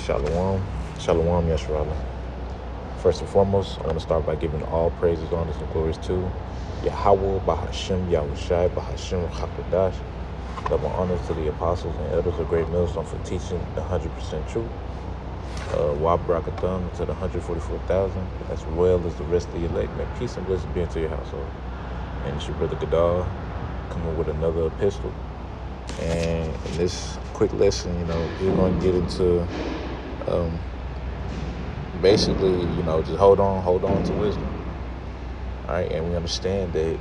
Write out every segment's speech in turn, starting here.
Shalom. Shalom, Yeshua. First and foremost, I want to start by giving all praises, honors, and glories to Yahweh, Bahashem, Yahushai, Bahashem, Hakodash. Double honors to the apostles and elders of Great Millstone for teaching 100% truth. Wa Barakatham to the 144,000, as well as the rest of the elect. May peace and blessings be into your household. And it's your brother Gadal coming with another epistle. And in this quick lesson, we're going to get into basically, just hold on to wisdom. All right, and we understand that,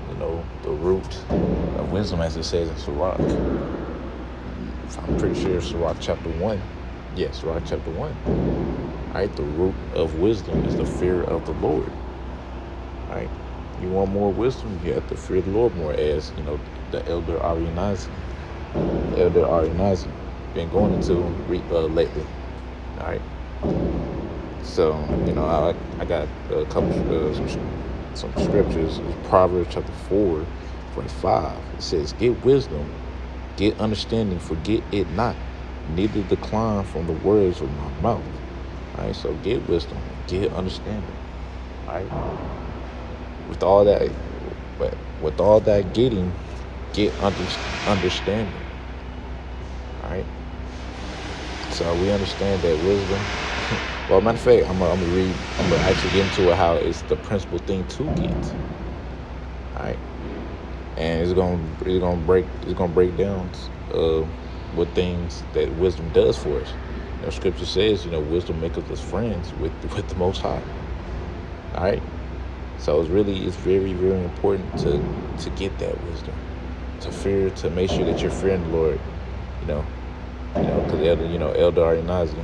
the root of wisdom, as it says in Sirach, I'm pretty sure Sirach chapter 1. Yes, Sirach chapter 1. All right, the root of wisdom is the fear of the Lord. All right, you want more wisdom, you have to fear the Lord more, as, the elder Arianazi. Been going into lately. All right. So, I got a couple some scriptures. Proverbs chapter 4, verse 5. It says, "Get wisdom, get understanding, forget it not, neither decline from the words of my mouth." All right. So get wisdom, get understanding. All right. With all that getting, get understanding. All right. So we understand that wisdom. Well, matter of fact, I'm gonna actually get into it, how it's the principal thing to get. All right. And it's gonna break down what things that wisdom does for us. Scripture says, wisdom maketh us friends with the Most High. All right. So it's very, very important to get that wisdom, to make sure that you're fearing the Lord. Because Elder Arianazi,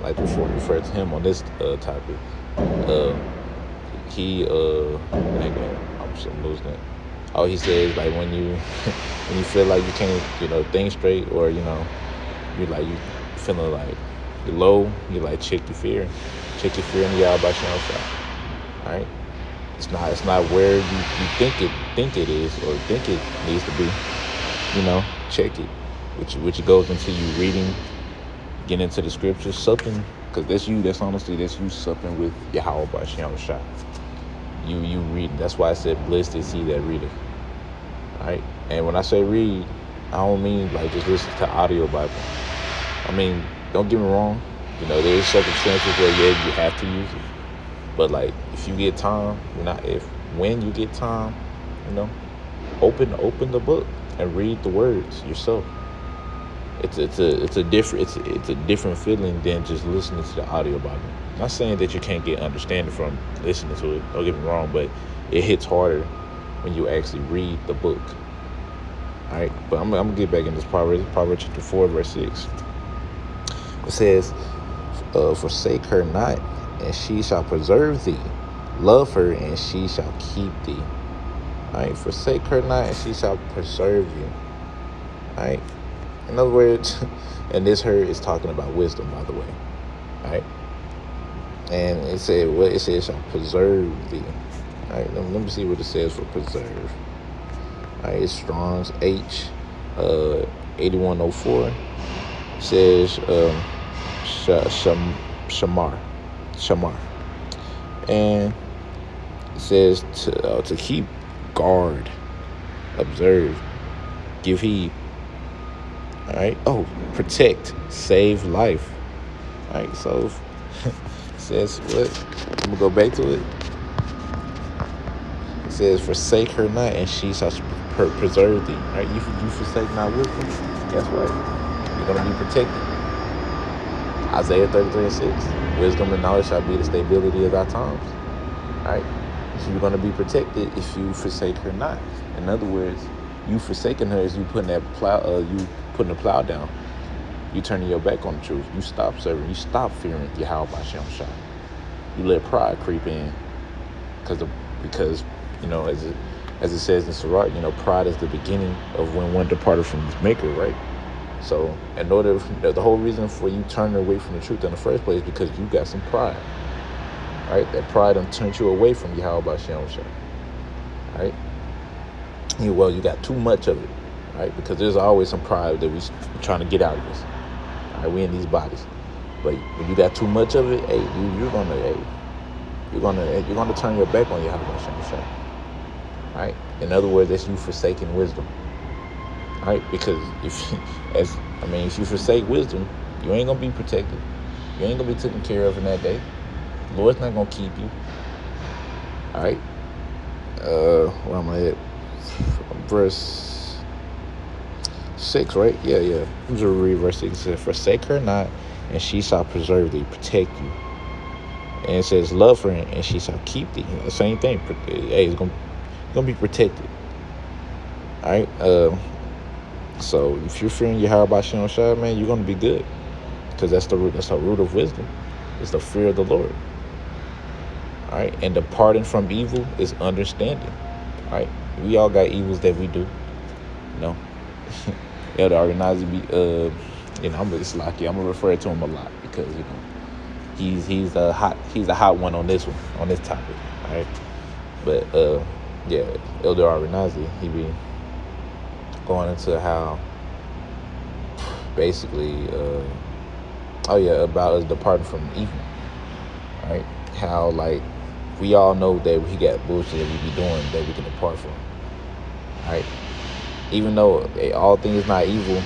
like refer to him on this topic. I'm losing it. Oh, he says, like, when you feel like you can't think straight, or you feeling like you're low, you check your fear in the Yahweh Shai. All right. It's not where you think it is, or think it needs to be. Check it, which goes into you reading, getting into the scriptures, supping, because that's you supping with Yahweh B'Shem Shai. You read. That's why I said, blessed is he that readeth. All right. And when I say read, I don't mean just listen to audio Bible. I mean, don't get me wrong. There's circumstances where you have to use it. But if you get time, when you get time, open the book and read the words yourself. It's a different feeling than just listening to the audio Bible. I'm not saying that you can't get understanding from listening to it. Don't get me wrong, but it hits harder when you actually read the book. All right, but I'm gonna get back in this Proverbs chapter 4, verse 6. It says, "Forsake her not, and she shall preserve thee. Love her, and she shall keep thee." All right, forsake her not, and she shall preserve you. All right. In other words, and this her is talking about wisdom, by the way. All right. And it says shall preserve thee. All right. Let me see what it says for preserve. All right. It's Strong's H 8104. It says shamar. And it says to keep guard, observe, give heed. All right. Oh, protect, save life. All right. So it says what? I'm gonna go back to it. It says, "Forsake her not, and she shall preserve thee." All right. You forsake not wisdom. Guess what? You're gonna be protected. Isaiah 33:6. "Wisdom and knowledge shall be the stability of thy times." All right. So you're gonna be protected if you forsake her not. In other words, you forsaking her is you putting the plow down. You turning your back on the truth. You stop serving. You stop fearing Yahweh B'Shem Shai. You let pride creep in, because as it says in Sirach, pride is the beginning of when one departed from his maker, right? So the whole reason for you turning away from the truth in the first place is because you got some pride, right? That pride done turned you away from Yahweh B'Shem Shai, right? You got too much of it, right? Because there's always some pride that we're trying to get out of this. All right, we in these bodies. But when you got too much of it, hey, you're gonna turn your back on your Yahweh. Right? In other words, that's you forsaking wisdom. Right? Because if you forsake wisdom, you ain't gonna be protected. You ain't gonna be taken care of in that day. The Lord's not gonna keep you. All right. Where am I at? Verse 6, right? Yeah. I'm just read verse 6. It says, "Forsake her not, and she shall preserve thee, protect you." And it says, "Love her, and she shall keep thee." The same thing. Hey, it's gonna be protected. All right. So if you're fearing Yahweh Shem Shai, man, you're gonna be good, because that's the root. That's the root of wisdom. It's the fear of the Lord. All right. And departing from evil is understanding. All right. We all got evils that we do. You know. Elder Organizer it's like I'm gonna refer to him a lot because he's a hot one on this topic. All right. But Elder Arinazi, he be going into how basically about us departing from evil. Right? How like we all know that we got bullshit that we be doing that we can depart from. Right? Even though all things is not evil,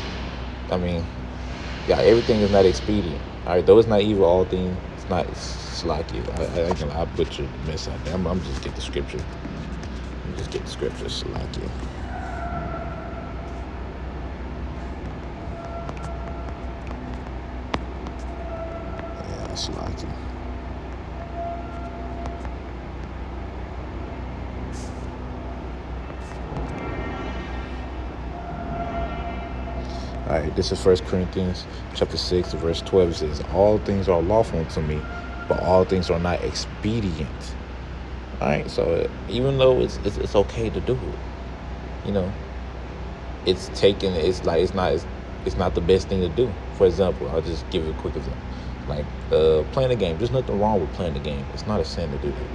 everything is not expedient. All right, though it's not evil, all things it's not. It's like it. I butcher the mess out there. I'm just get the scripture. It's like it. Yeah, it's like it. All right, this is 1 Corinthians chapter 6, verse 12. It says, "All things are lawful unto me, but all things are not expedient." All right, so even though it's okay to do it, it's not the best thing to do. For example, I'll just give you a quick example, like playing a game. There's nothing wrong with playing the game. It's not a sin to do that.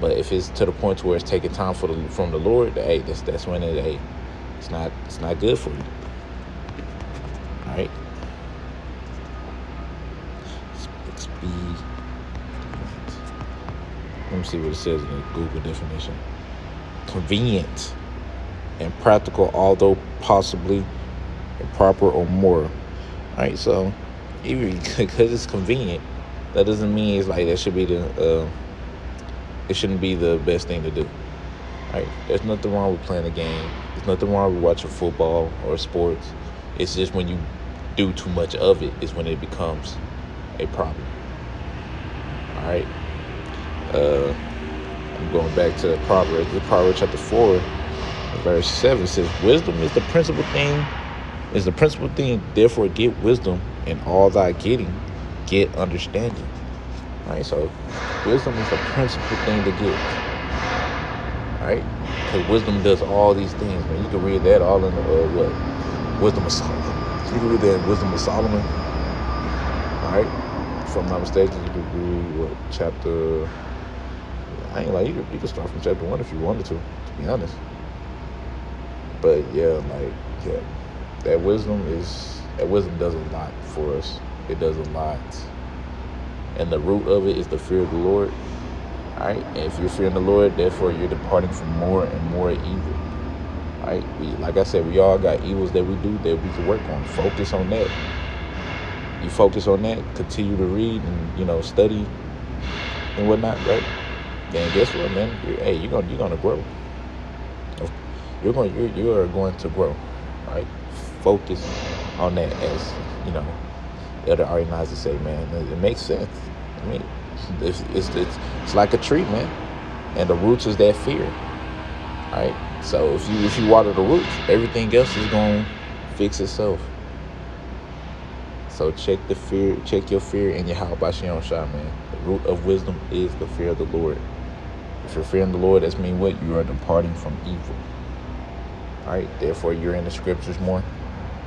But if it's to the point to where it's taking time from the Lord, hey, that's when it's not good for you. All right. Speed. Let me see what it says in the Google definition. Convenient and practical, although possibly improper or more. All right. So even because it's convenient, that doesn't mean it's like that should be it shouldn't be the best thing to do. All right. There's nothing wrong with playing a game. There's nothing wrong with watching football or sports. It's just when you do too much of it is when it becomes a problem. All right. I'm going back to Proverbs. Proverbs chapter 4, verse 7 says, "Wisdom is the principal thing. Therefore, get wisdom, and all thy getting, get understanding." All right. So, wisdom is the principal thing to get. All right. Because wisdom does all these things. Man, you can read that all in the Wisdom of Solomon. You can read that in Wisdom of Solomon. All right. If I'm not mistaken, you can read chapter. I ain't like you can start from chapter 1 if you wanted to be honest. But that wisdom does a lot for us. It does a lot, and the root of it is the fear of the Lord. All right. And if you're fearing the Lord, therefore you're departing from more and more evil. Right? Like I said, we all got evils that we do that we can work on. Focus on that. You focus on that, continue to read and study and whatnot, right? Then guess what, man? You're gonna grow. You are going to grow, right? Focus on that, as Elder Arinazi say, man. It makes sense. I mean, it's like a tree, man, and the roots is that fear, right? So if you water the roots, everything else is gonna fix itself. So check your fear in your Yahweh Shem Shai, man. The root of wisdom is the fear of the Lord. If you're fearing the Lord, that's mean what? You are departing from evil. All right. Therefore, you're in the scriptures more,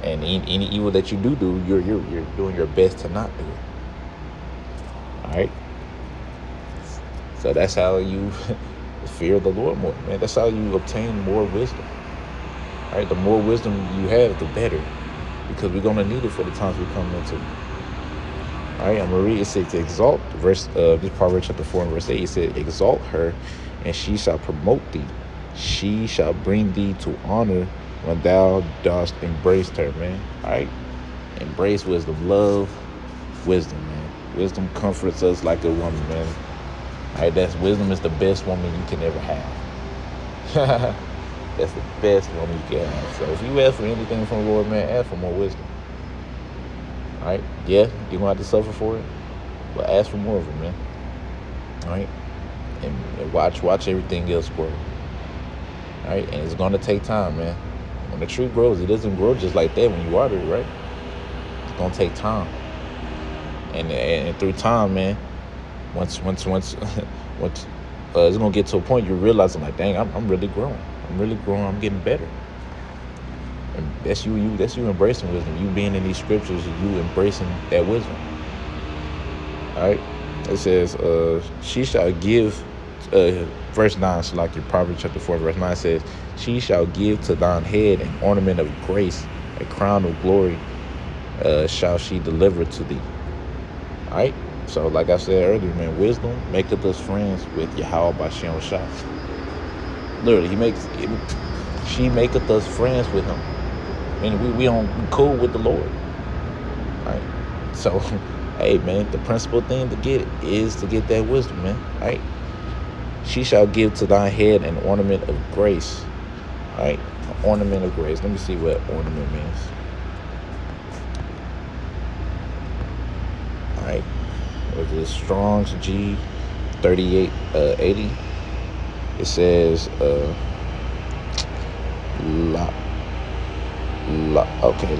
and any evil that you do, you're doing your best to not do it. All right. So that's how you fear the Lord more, man. That's how you obtain more wisdom. All right. The more wisdom you have, the better, because we're gonna need it for the times we come into. All right, I'm gonna read. It says, "Exalt." This Proverbs chapter 4 and verse 8. It said, "Exalt her, and she shall promote thee. She shall bring thee to honor when thou dost embrace her." Man, all right. Embrace wisdom, love wisdom, man. Wisdom comforts us like a woman, man. All right, that's wisdom is the best woman you can ever have. That's the best woman you can have. So if you ask for anything from the Lord, man, ask for more wisdom. All right, yeah, you're gonna have to suffer for it, but ask for more of it, man. All right, and watch everything else grow. All right, and it's gonna take time, man. When the tree grows, it doesn't grow just like that when you water it, right? It's gonna take time, and through time, man. Once, once, it's gonna get to a point you're realizing, like, dang, I'm really growing. I'm really growing. I'm getting better. And that's you. That's you embracing wisdom. You being in these scriptures, you embracing that wisdom. All right. It says, "She shall give." Verse 9. So, like your Proverbs chapter 4, verse 9 says, "She shall give to thine head an ornament of grace, a crown of glory, shall she deliver to thee." All right. So, like I said earlier, man, wisdom maketh us friends with Yahweh Bashem Shah. Literally, she maketh us friends with him. I mean, we cool with the Lord. All right. So, hey, man, the principal thing to get is to get that wisdom, man. All right. "She shall give to thy head an ornament of grace." All right. An ornament of grace. Let me see what ornament means. All right. With the Strong's G 3880, it says okay.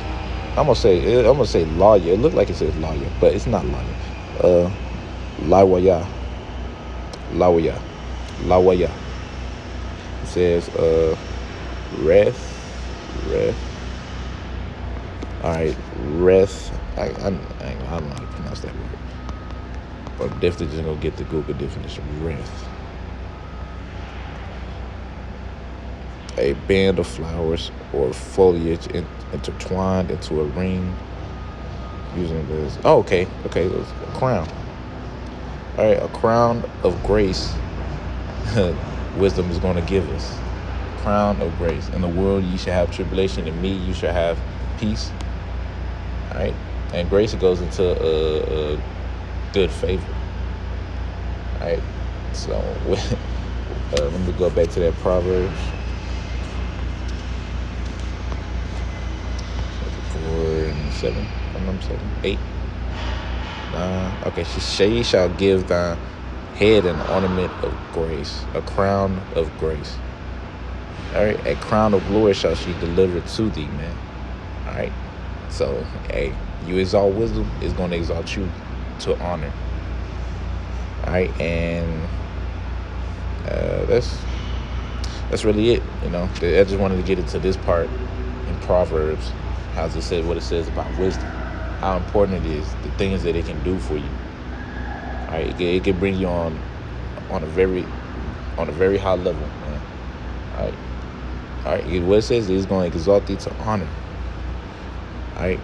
I'm gonna say lawyer. It looked like it says lawyer, but it's not lawyer. Lawaya. Lawaya. Lawaya. It says rest. All right, rest. I don't know how to pronounce that word. But I'm definitely just gonna get the Google definition. Rest. A band of flowers or foliage intertwined into a ring using this. Oh, okay. It's a crown. All right, a crown of grace. Wisdom is going to give us. Crown of grace. In the world, you shall have tribulation. In me, you shall have peace. All right, and grace goes into good favor. All right, so let me go back to that Proverbs 4:7. I'm 8, 9. Okay, she shall give thy head an ornament of grace, a crown of grace. All right, a crown of glory shall she deliver to thee, man. All right, so hey, you exalt wisdom, is going to exalt you to honor. All right, and that's really it. You know, I just wanted to get into this part in Proverbs, how it says what it says about wisdom, how important it is, the things that it can do for you. All right, it can bring you on a very high level, man. All right. What it says is going to exalt thee to honor. All right,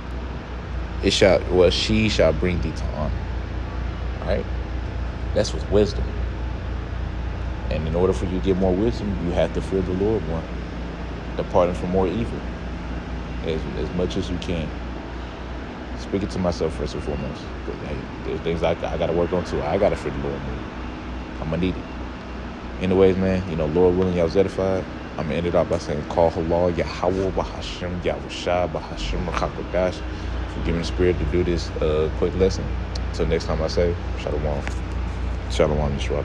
she shall bring thee to honor. All right, that's with wisdom. And in order for you to get more wisdom, you have to fear the Lord more, departing from more evil, as much as you can. Speaking to myself first and foremost, because hey, there's things I got to work on too. I got to fear the Lord more. I'm gonna need it. Anyways, man, Lord willing, y'all was edified. I'm gonna end it off by saying, "Call halal Yahweh Bahashem Yahushua Bahashem Rakakodash." For giving the spirit to do this quick lesson. Until next time, I say, Shalom. Shalom, Yisrael.